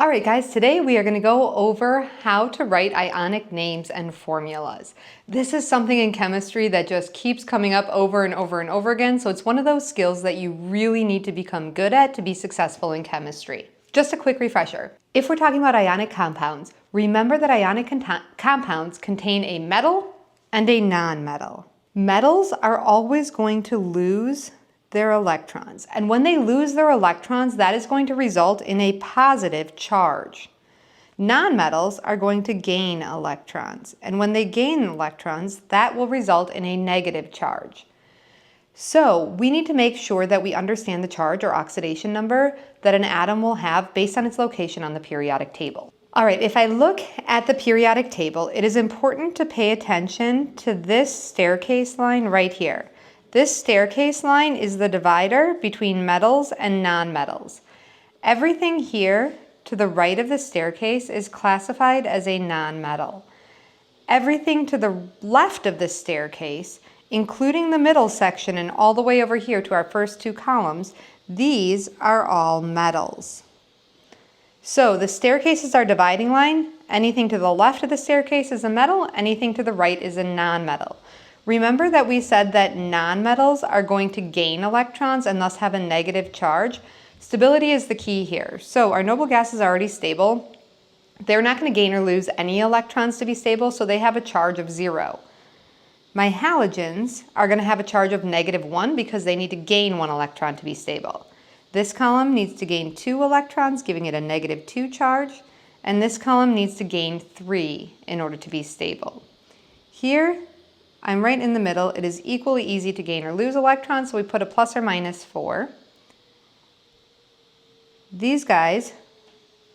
All right, guys, today we are going to go over how to write ionic names and formulas. This is something in chemistry that just keeps coming up over and over and over again, so it's one of those skills that you really need to become good at to be successful in chemistry. Just a quick refresher. If we're talking about ionic compounds, remember that ionic compounds contain a metal and a nonmetal. Metals are always going to lose their electrons. And when they lose their electrons, that is going to result in a positive charge. Nonmetals are going to gain electrons. And when they gain electrons, that will result in a negative charge. So we need to make sure that we understand the charge or oxidation number that an atom will have based on its location on the periodic table. All right, if I look at the periodic table, it is important to pay attention to this staircase line right here. This staircase line is the divider between metals and nonmetals. Everything here to the right of the staircase is classified as a nonmetal. Everything to the left of the staircase, including the middle section and all the way over here to our first two columns, these are all metals. So the staircase is our dividing line. Anything to the left of the staircase is a metal, anything to the right is a nonmetal. Remember that we said that nonmetals are going to gain electrons and thus have a negative charge. Stability is the key here. So our noble gas is already stable. They're not going to gain or lose any electrons to be stable, so they have a charge of 0. My halogens are going to have a charge of -1 because they need to gain 1 electron to be stable. This column needs to gain 2 electrons, giving it a -2 charge, and this column needs to gain 3 in order to be stable. Here, I'm right in the middle. It is equally easy to gain or lose electrons, so we put a plus or minus 4. These guys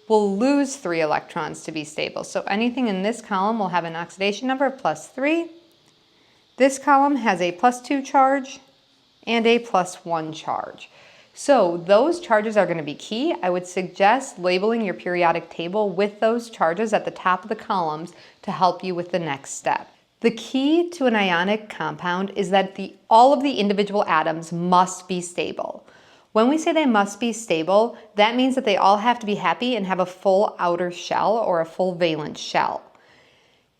will lose 3 electrons to be stable, so anything in this column will have an oxidation number of +3. This column has a +2 charge and a +1 charge. So those charges are going to be key. I would suggest labeling your periodic table with those charges at the top of the columns to help you with the next step. The key to an ionic compound is that all of the individual atoms must be stable. When we say they must be stable, that means that they all have to be happy and have a full outer shell or a full valence shell.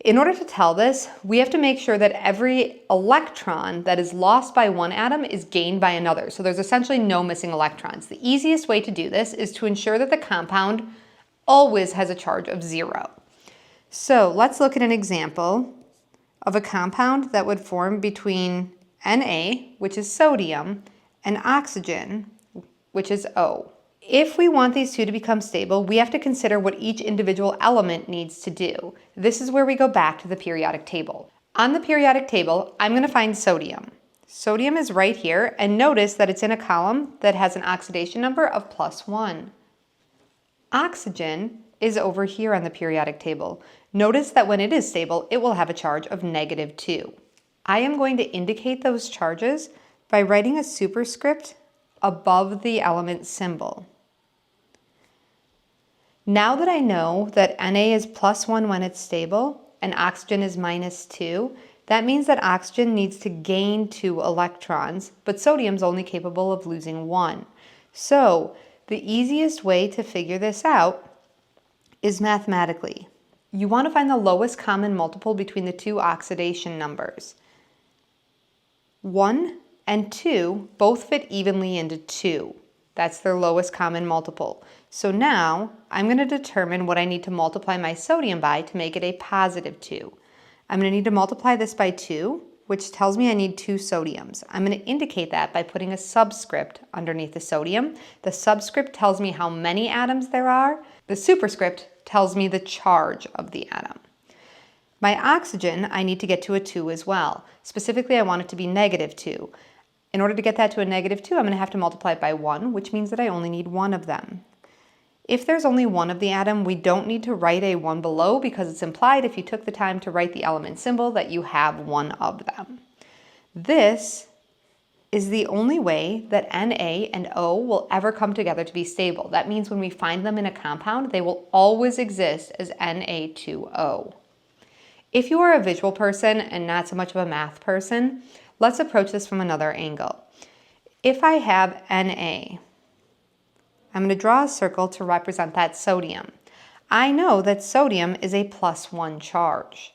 In order to tell this, we have to make sure that every electron that is lost by one atom is gained by another. So there's essentially no missing electrons. The easiest way to do this is to ensure that the compound always has a charge of 0. So let's look at an example of a compound that would form between Na, which is sodium, and oxygen, which is O. If we want these two to become stable, we have to consider what each individual element needs to do. This is where we go back to the periodic table. On the periodic table, I'm going to find sodium. Sodium is right here, and notice that it's in a column that has an oxidation number of +1. Oxygen is over here on the periodic table. Notice that when it is stable, it will have a charge of -2. I am going to indicate those charges by writing a superscript above the element symbol. Now that I know that Na is +1 when it's stable and oxygen is -2, that means that oxygen needs to gain 2 electrons, but sodium's only capable of losing 1. So the easiest way to figure this out is mathematically. You want to find the lowest common multiple between the two oxidation numbers. 1 and 2 both fit evenly into 2. That's their lowest common multiple. So now I'm going to determine what I need to multiply my sodium by to make it a +2. I'm going to need to multiply this by 2, which tells me I need 2 sodiums. I'm going to indicate that by putting a subscript underneath the sodium. The subscript tells me how many atoms there are. The superscript tells me the charge of the atom. My oxygen, I need to get to a 2 as well. Specifically, I want it to be -2. In order to get that to a -2, I'm going to have to multiply it by 1, which means that I only need 1 of them. If there's only 1 of the atom, we don't need to write a 1 below because it's implied if you took the time to write the element symbol that you have 1 of them. This is the only way that Na and O will ever come together to be stable. That means when we find them in a compound, they will always exist as Na2O. If you are a visual person and not so much of a math person, let's approach this from another angle. If I have Na, I'm going to draw a circle to represent that sodium. I know that sodium is a +1 charge.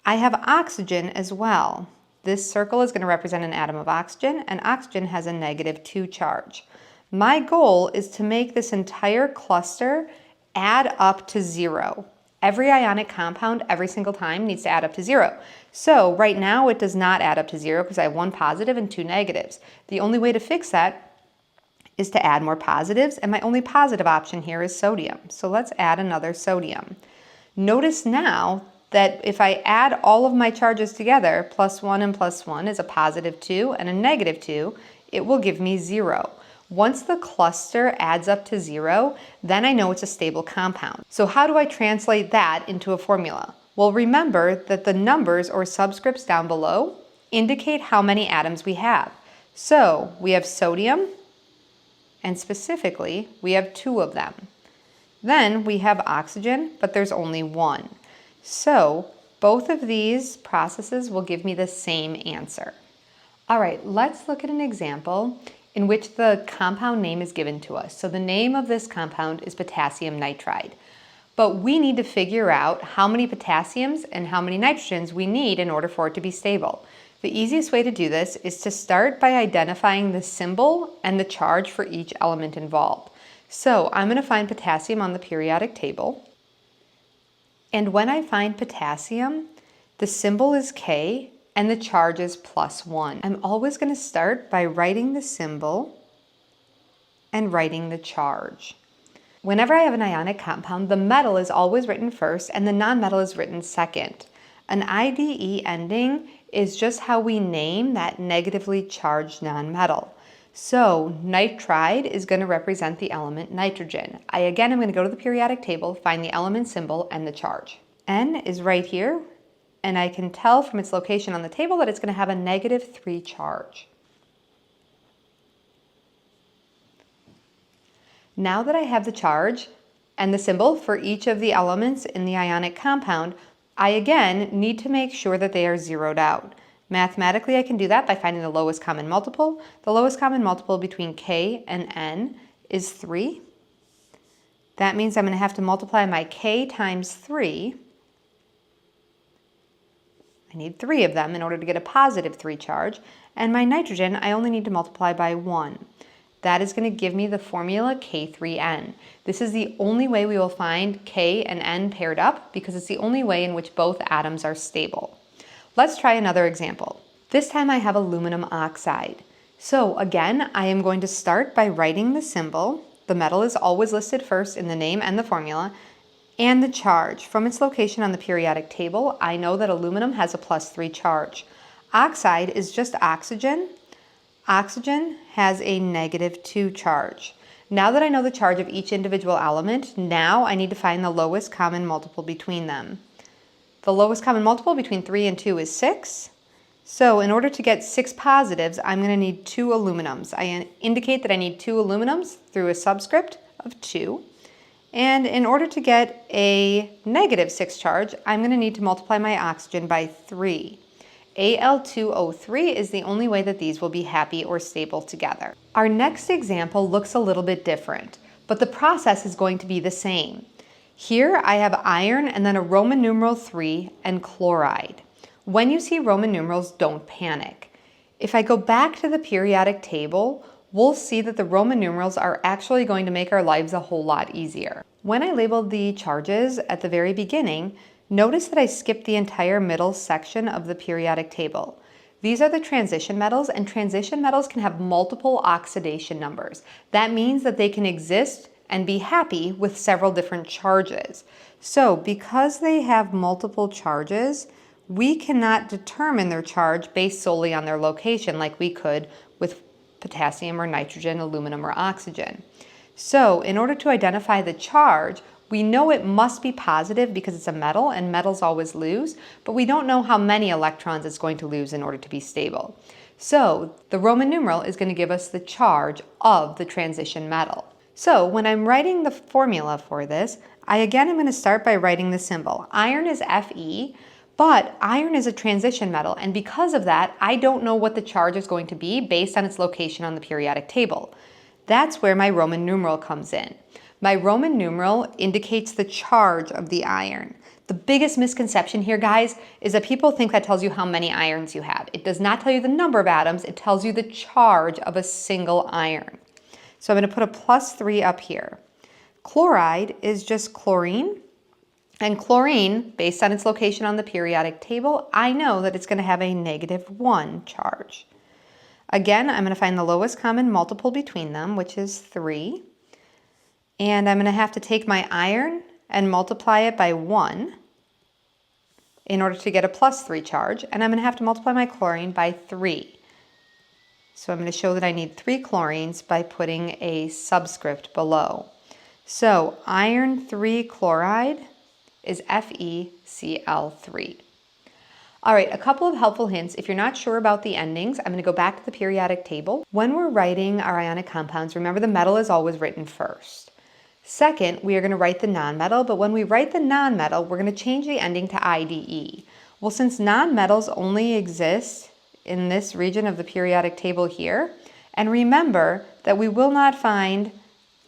I have oxygen as well. This circle is going to represent an atom of oxygen, and oxygen has a -2 charge. My goal is to make this entire cluster add up to 0. Every ionic compound every single time needs to add up to 0. So right now it does not add up to 0 because I have 1 positive and 2 negatives. The only way to fix that is to add more positives, and my only positive option here is sodium. So let's add another sodium. Notice now that if I add all of my charges together, +1 and +1 is a +2 and a -2, it will give me 0. Once the cluster adds up to 0, then I know it's a stable compound. So how do I translate that into a formula? Well, remember that the numbers or subscripts down below indicate how many atoms we have. So we have sodium, and specifically, we have 2 of them. Then we have oxygen, but there's only 1. So both of these processes will give me the same answer. All right, let's look at an example in which the compound name is given to us. So the name of this compound is potassium nitride. But we need to figure out how many potassiums and how many nitrogens we need in order for it to be stable. The easiest way to do this is to start by identifying the symbol and the charge for each element involved. So I'm going to find potassium on the periodic table. And when I find potassium, the symbol is K and the charge is +1. I'm always going to start by writing the symbol and writing the charge. Whenever I have an ionic compound, the metal is always written first and the nonmetal is written second. An IDE ending is just how we name that negatively charged nonmetal. So nitride is going to represent the element nitrogen. Again, I'm going to go to the periodic table, find the element symbol and the charge. N is right here, and I can tell from its location on the table that it's going to have a -3 charge. Now that I have the charge and the symbol for each of the elements in the ionic compound, I again need to make sure that they are zeroed out. Mathematically, I can do that by finding the lowest common multiple. The lowest common multiple between K and N is 3. That means I'm going to have to multiply my K times 3. I need 3 of them in order to get a +3 charge. And my nitrogen, I only need to multiply by 1. That is going to give me the formula K3N. This is the only way we will find K and N paired up because it's the only way in which both atoms are stable. Let's try another example. This time I have aluminum oxide. So again, I am going to start by writing the symbol. The metal is always listed first in the name and the formula, and the charge. From its location on the periodic table, I know that aluminum has a +3 charge. Oxide is just oxygen. Oxygen has a -2 charge. Now that I know the charge of each individual element, now I need to find the lowest common multiple between them. The lowest common multiple between 3 and 2 is 6. So in order to get 6 positives, I'm going to need 2 aluminums. I indicate that I need 2 aluminums through a subscript of 2. And in order to get a -6 charge, I'm going to need to multiply my oxygen by 3. Al2O3 is the only way that these will be happy or stable together. Our next example looks a little bit different, but the process is going to be the same. Here I have iron and then a Roman numeral 3 and chloride. When you see Roman numerals, don't panic. If I go back to the periodic table, we'll see that the Roman numerals are actually going to make our lives a whole lot easier. When I labeled the charges at the very beginning, notice that I skipped the entire middle section of the periodic table. These are the transition metals, and transition metals can have multiple oxidation numbers. That means that they can exist and be happy with several different charges. So because they have multiple charges, we cannot determine their charge based solely on their location like we could with potassium or nitrogen, aluminum or oxygen. So in order to identify the charge, we know it must be positive because it's a metal and metals always lose, but we don't know how many electrons it's going to lose in order to be stable. So the Roman numeral is going to give us the charge of the transition metal. So when I'm writing the formula for this, I am going to start by writing the symbol. Iron is Fe, but iron is a transition metal, and because of that, I don't know what the charge is going to be based on its location on the periodic table. That's where my Roman numeral comes in. My Roman numeral indicates the charge of the iron. The biggest misconception here, guys, is that people think that tells you how many irons you have. It does not tell you the number of atoms, it tells you the charge of a single iron. So I'm going to put a +3 up here. Chloride is just chlorine. And chlorine, based on its location on the periodic table, I know that it's going to have a -1 charge. Again, I'm going to find the lowest common multiple between them, which is 3. And I'm going to have to take my iron and multiply it by 1 in order to get a +3 charge. And I'm going to have to multiply my chlorine by 3. So I'm going to show that I need 3 chlorines by putting a subscript below. So iron 3 chloride is FeCl3. All right, a couple of helpful hints. If you're not sure about the endings, I'm going to go back to the periodic table. When we're writing our ionic compounds, remember the metal is always written first. Second, we are going to write the nonmetal, but when we write the nonmetal, we're going to change the ending to IDE. Well, since nonmetals only exist in this region of the periodic table here, and remember that we will not find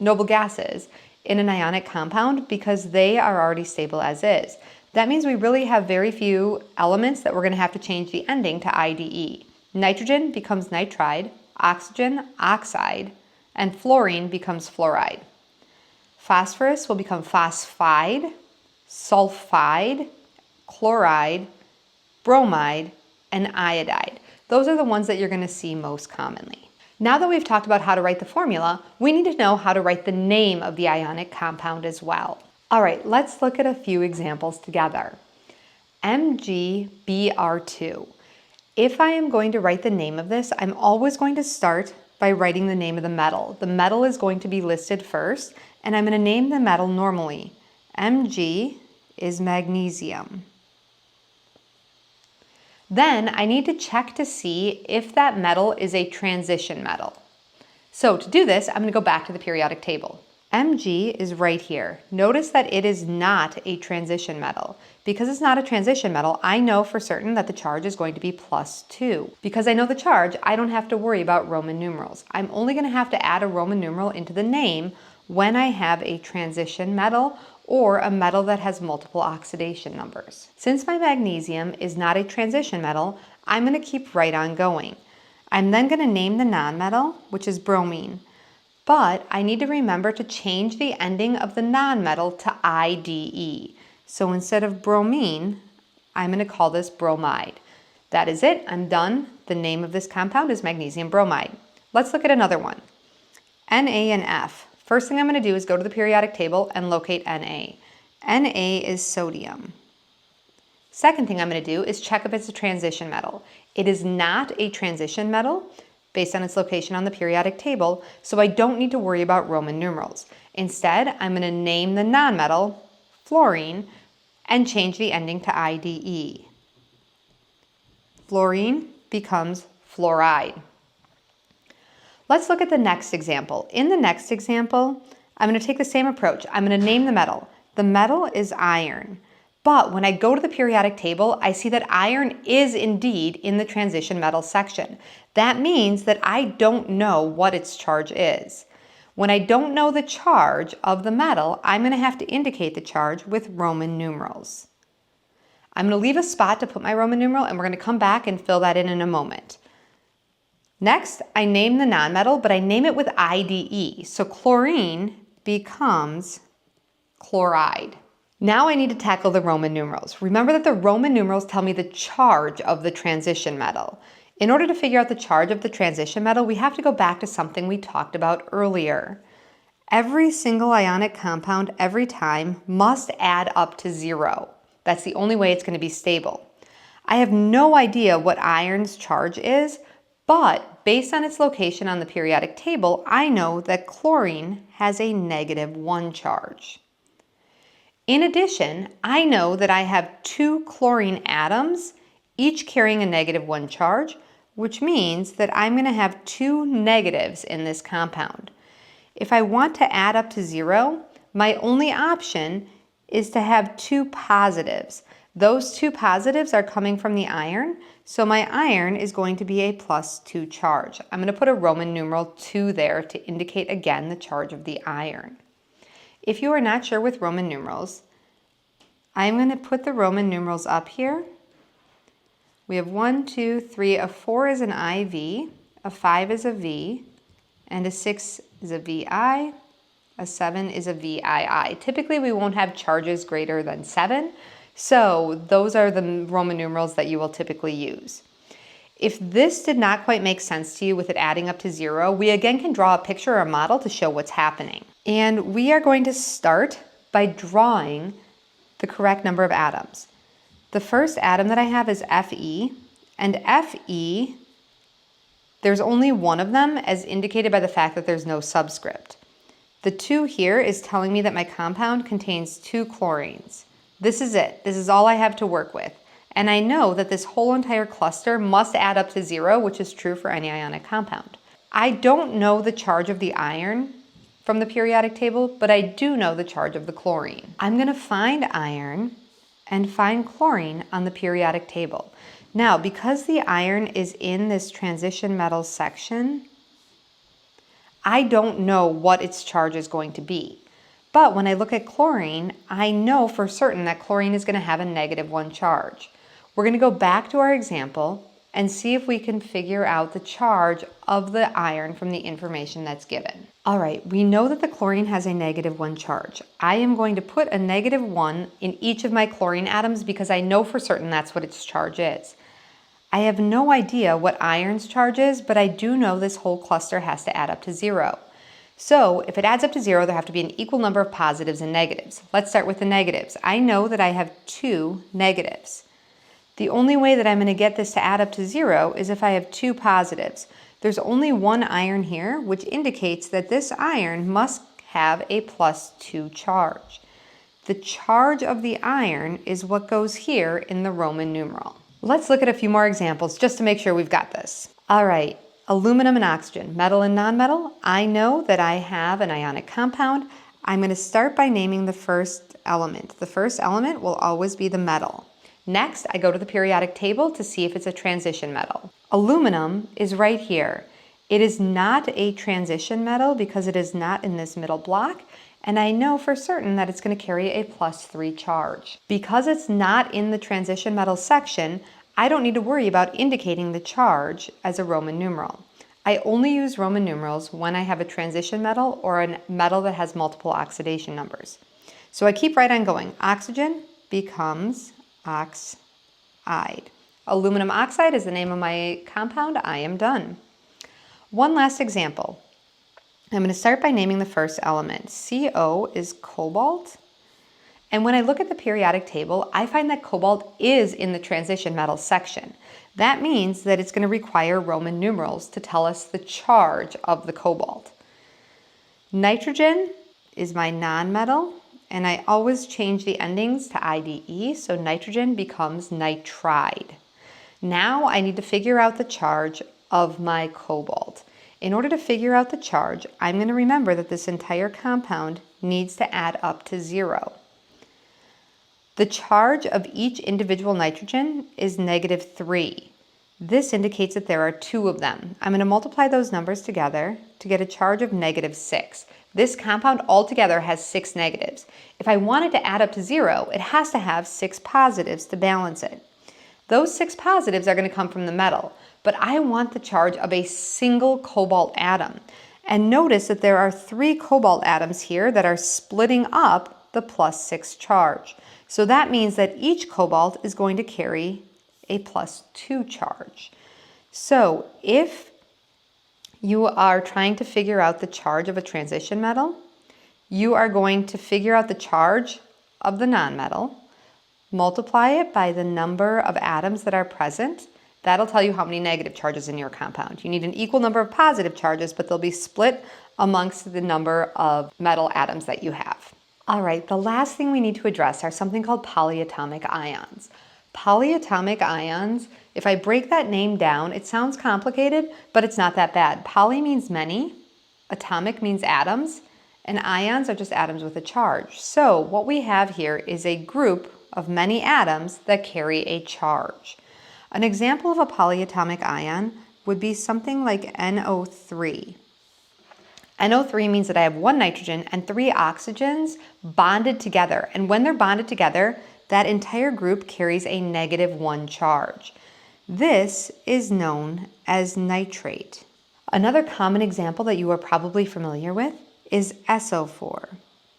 noble gases in an ionic compound because they are already stable as is. That means we really have very few elements that we're going to have to change the ending to IDE. Nitrogen becomes nitride, oxygen, oxide, and fluorine becomes fluoride. Phosphorus will become phosphide, sulfide, chloride, bromide, and iodide. Those are the ones that you're going to see most commonly. Now that we've talked about how to write the formula, we need to know how to write the name of the ionic compound as well. All right, let's look at a few examples together. MgBr2. If I am going to write the name of this, I'm always going to start by writing the name of the metal. The metal is going to be listed first, and I'm going to name the metal normally. Mg is magnesium. Then I need to check to see if that metal is a transition metal. So to do this, I'm going to go back to the periodic table. Mg is right here. Notice that it is not a transition metal. Because it's not a transition metal, I know for certain that the charge is going to be +2. Because I know the charge, I don't have to worry about Roman numerals. I'm only going to have to add a Roman numeral into the name when I have a transition metal or a metal that has multiple oxidation numbers. Since my magnesium is not a transition metal, I'm going to keep right on going. I'm then going to name the nonmetal, which is bromine. But I need to remember to change the ending of the nonmetal to IDE. So instead of bromine, I'm going to call this bromide. That is it. I'm done. The name of this compound is magnesium bromide. Let's look at another one. Na and F. First thing I'm going to do is go to the periodic table and locate Na. Na is sodium. Second thing I'm going to do is check if it's a transition metal. It is not a transition metal based on its location on the periodic table, so I don't need to worry about Roman numerals. Instead, I'm going to name the nonmetal fluorine and change the ending to IDE. Fluorine becomes fluoride. Let's look at the next example. In the next example, I'm going to take the same approach. I'm going to name the metal. The metal is iron. But when I go to the periodic table, I see that iron is indeed in the transition metal section. That means that I don't know what its charge is. When I don't know the charge of the metal, I'm going to have to indicate the charge with Roman numerals. I'm going to leave a spot to put my Roman numeral, and we're going to come back and fill that in a moment. Next, I name the nonmetal, but I name it with IDE. So chlorine becomes chloride. Now I need to tackle the Roman numerals. Remember that the Roman numerals tell me the charge of the transition metal. In order to figure out the charge of the transition metal, we have to go back to something we talked about earlier. Every single ionic compound every time must add up to 0. That's the only way it's going to be stable. I have no idea what iron's charge is, but based on its location on the periodic table, I know that chlorine has a -1 charge. In addition, I know that I have 2 chlorine atoms, each carrying a -1 charge, which means that I'm going to have 2 negatives in this compound. If I want to add up to 0, my only option is to have 2 positives. Those two positives are coming from the iron, so my iron is going to be a +2 charge. I'm going to put a Roman numeral 2 there to indicate again the charge of the iron. If you are not sure with Roman numerals, I'm going to put the Roman numerals up here. We have 1, 2, 3, a 4 is an IV, a 5 is a V, and a 6 is a VI, a 7 is a VII. Typically we won't have charges greater than 7, so those are the Roman numerals that you will typically use. If this did not quite make sense to you with it adding up to 0, we again can draw a picture or a model to show what's happening. And we are going to start by drawing the correct number of atoms. The first atom that I have is Fe, and Fe, there's only one of them as indicated by the fact that there's no subscript. The 2 here is telling me that my compound contains 2 chlorines. This is it. This is all I have to work with. And I know that this whole entire cluster must add up to 0, which is true for any ionic compound. I don't know the charge of the iron from the periodic table, but I do know the charge of the chlorine. I'm going to find iron and find chlorine on the periodic table. Now, because the iron is in this transition metals section, I don't know what its charge is going to be. But when I look at chlorine, I know for certain that chlorine is going to have a -1 charge. We're going to go back to our example and see if we can figure out the charge of the iron from the information that's given. All right, we know that the chlorine has a -1 charge. I am going to put a -1 in each of my chlorine atoms because I know for certain that's what its charge is. I have no idea what iron's charge is, but I do know this whole cluster has to add up to 0. So if it adds up to 0, there have to be an equal number of positives and negatives. Let's start with the negatives. I know that I have 2 negatives. The only way that I'm going to get this to add up to 0 is if I have 2 positives. There's only 1 iron here, which indicates that this iron must have a +2 charge. The charge of the iron is what goes here in the Roman numeral. Let's look at a few more examples just to make sure we've got this. All right, aluminum and oxygen, metal and nonmetal. I know that I have an ionic compound. I'm going to start by naming the first element. The first element will always be the metal. Next, I go to the periodic table to see if it's a transition metal. Aluminum is right here. It is not a transition metal because it is not in this middle block, and I know for certain that it's going to carry a +3 charge. Because it's not in the transition metal section, I don't need to worry about indicating the charge as a Roman numeral. I only use Roman numerals when I have a transition metal or a metal that has multiple oxidation numbers. So I keep right on going. Oxygen becomes oxide. Aluminum oxide is the name of my compound. I am done. One last example. I'm going to start by naming the first element. CO is cobalt. And when I look at the periodic table, I find that cobalt is in the transition metals section. That means that it's going to require Roman numerals to tell us the charge of the cobalt. Nitrogen is my nonmetal, and I always change the endings to IDE, so nitrogen becomes nitride. Now I need to figure out the charge of my cobalt. In order to figure out the charge, I'm going to remember that this entire compound needs to add up to 0. The charge of each individual nitrogen is -3. This indicates that there are 2 of them. I'm going to multiply those numbers together to get a charge of -6. This compound altogether has 6 negatives. If I want it to add up to 0, it has to have 6 positives to balance it. Those 6 positives are going to come from the metal, but I want the charge of a single cobalt atom. And notice that there are 3 cobalt atoms here that are splitting up the +6 charge. So that means that each cobalt is going to carry a +2 charge. So if you are trying to figure out the charge of a transition metal, you are going to figure out the charge of the nonmetal, multiply it by the number of atoms that are present. That'll tell you how many negative charges in your compound. You need an equal number of positive charges, but they'll be split amongst the number of metal atoms that you have. All right, the last thing we need to address are something called polyatomic ions. Polyatomic ions, if I break that name down, it sounds complicated, but it's not that bad. Poly means many, atomic means atoms, and ions are just atoms with a charge. So what we have here is a group of many atoms that carry a charge. An example of a polyatomic ion would be something like NO3. NO3 means that I have one nitrogen and three oxygens bonded together. And when they're bonded together, that entire group carries a -1 charge. This is known as nitrate. Another common example that you are probably familiar with is SO4.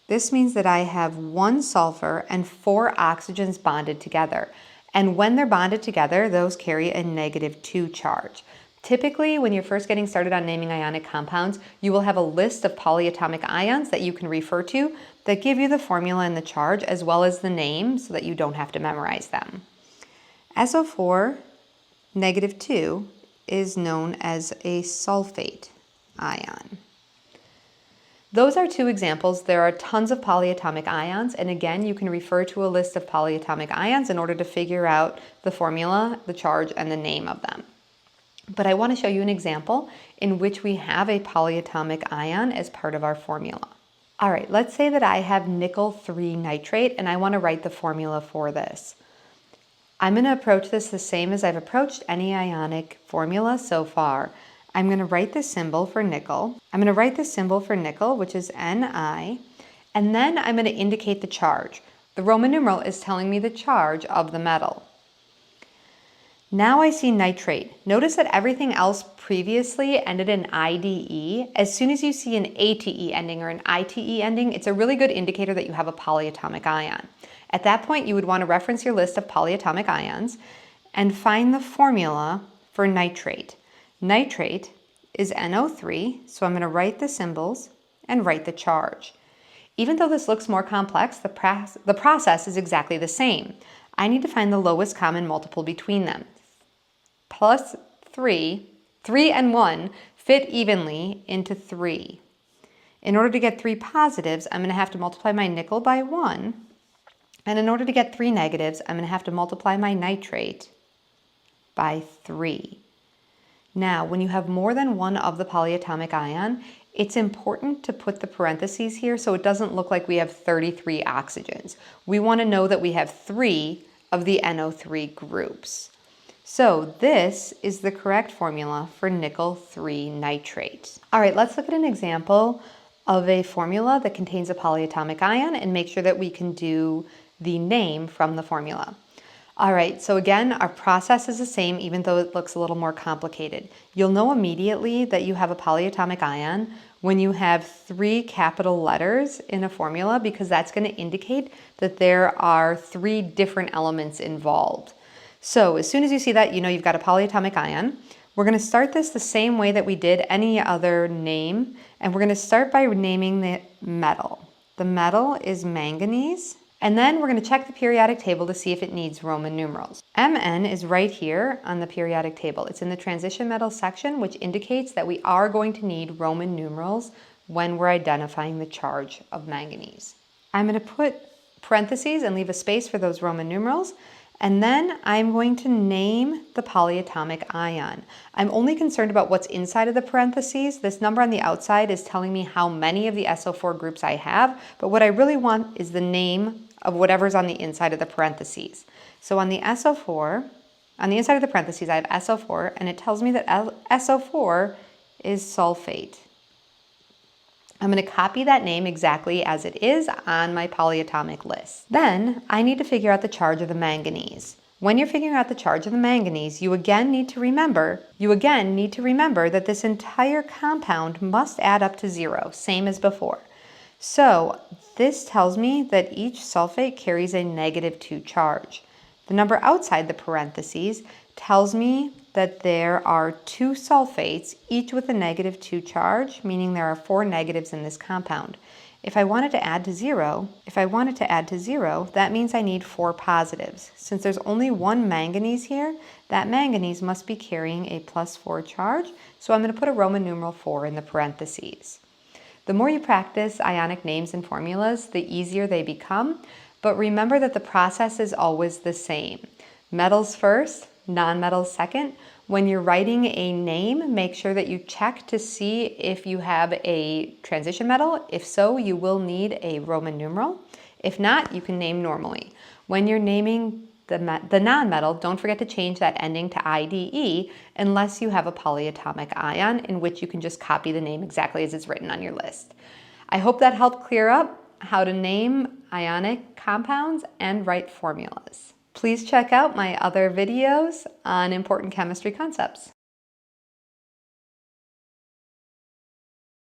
This means that I have one sulfur and 4 oxygens bonded together. And when they're bonded together, those carry a -2 charge. Typically, when you're first getting started on naming ionic compounds, you will have a list of polyatomic ions that you can refer to that give you the formula and the charge as well as the name so that you don't have to memorize them. SO4 -2 is known as a sulfate ion. Those are 2 examples. There are tons of polyatomic ions, and again, you can refer to a list of polyatomic ions in order to figure out the formula, the charge, and the name of them. But I want to show you an example in which we have a polyatomic ion as part of our formula. All right, let's say that I have nickel 3 nitrate and I want to write the formula for this. I'm going to approach this the same as I've approached any ionic formula so far. I'm going to write the symbol for nickel. Which is Ni, and then I'm going to indicate the charge. The Roman numeral is telling me the charge of the metal. Now I see nitrate. Notice that everything else previously ended in IDE. As soon as you see an ATE ending or an ITE ending, it's a really good indicator that you have a polyatomic ion. At that point, you would want to reference your list of polyatomic ions and find the formula for nitrate. Nitrate is NO3, so I'm going to write the symbols and write the charge. Even though this looks more complex, the process is exactly the same. I need to find the lowest common multiple between them. Plus 3 and 1 fit evenly into 3. In order to get 3 positives, I'm going to have to multiply my nickel by 1. And in order to get 3 negatives, I'm going to have to multiply my nitrate by 3. Now, when you have more than one of the polyatomic ion, it's important to put the parentheses here so it doesn't look like we have 33 oxygens. We want to know that we have 3 of the NO3 groups. So this is the correct formula for nickel 3 nitrate. All right, let's look at an example of a formula that contains a polyatomic ion and make sure that we can do the name from the formula. All right, so again, our process is the same even though it looks a little more complicated. You'll know immediately that you have a polyatomic ion when you have 3 capital letters in a formula because that's going to indicate that there are 3 different elements involved. So as soon as you see that, you know you've got a polyatomic ion. We're going to start this the same way that we did any other name, and we're going to start by naming the metal. The metal is manganese. And then we're going to check the periodic table to see if it needs Roman numerals. Mn is right here on the periodic table. It's in the transition metals section, which indicates that we are going to need Roman numerals when we're identifying the charge of manganese. I'm going to put parentheses and leave a space for those Roman numerals. And then I'm going to name the polyatomic ion. I'm only concerned about what's inside of the parentheses. This number on the outside is telling me how many of the SO4 groups I have, but what I really want is the name of whatever's on the inside of the parentheses. So on the SO4, on the inside of the parentheses, I have SO4, and it tells me that SO4 is sulfate. I'm going to copy that name exactly as it is on my polyatomic list. Then I need to figure out the charge of the manganese. When you're figuring out the charge of the manganese, you again need to remember that this entire compound must add up to 0, same as before. So this tells me that each sulfate carries a -2 charge. The number outside the parentheses tells me that there are 2 sulfates, each with a -2 charge, meaning there are 4 negatives in this compound. If I wanted to add to 0, that means I need 4 positives. Since there's only 1 manganese here, that manganese must be carrying a +4 charge, so I'm going to put a Roman numeral 4 in the parentheses. The more you practice ionic names and formulas, the easier they become, but remember that the process is always the same. Metals first, non-metals second. When you're writing a name, make sure that you check to see if you have a transition metal. If so, you will need a Roman numeral. If not, you can name normally. When you're naming the nonmetal, don't forget to change that ending to IDE unless you have a polyatomic ion, in which you can just copy the name exactly as it's written on your list. I hope that helped clear up how to name ionic compounds and write formulas. Please check out my other videos on important chemistry concepts.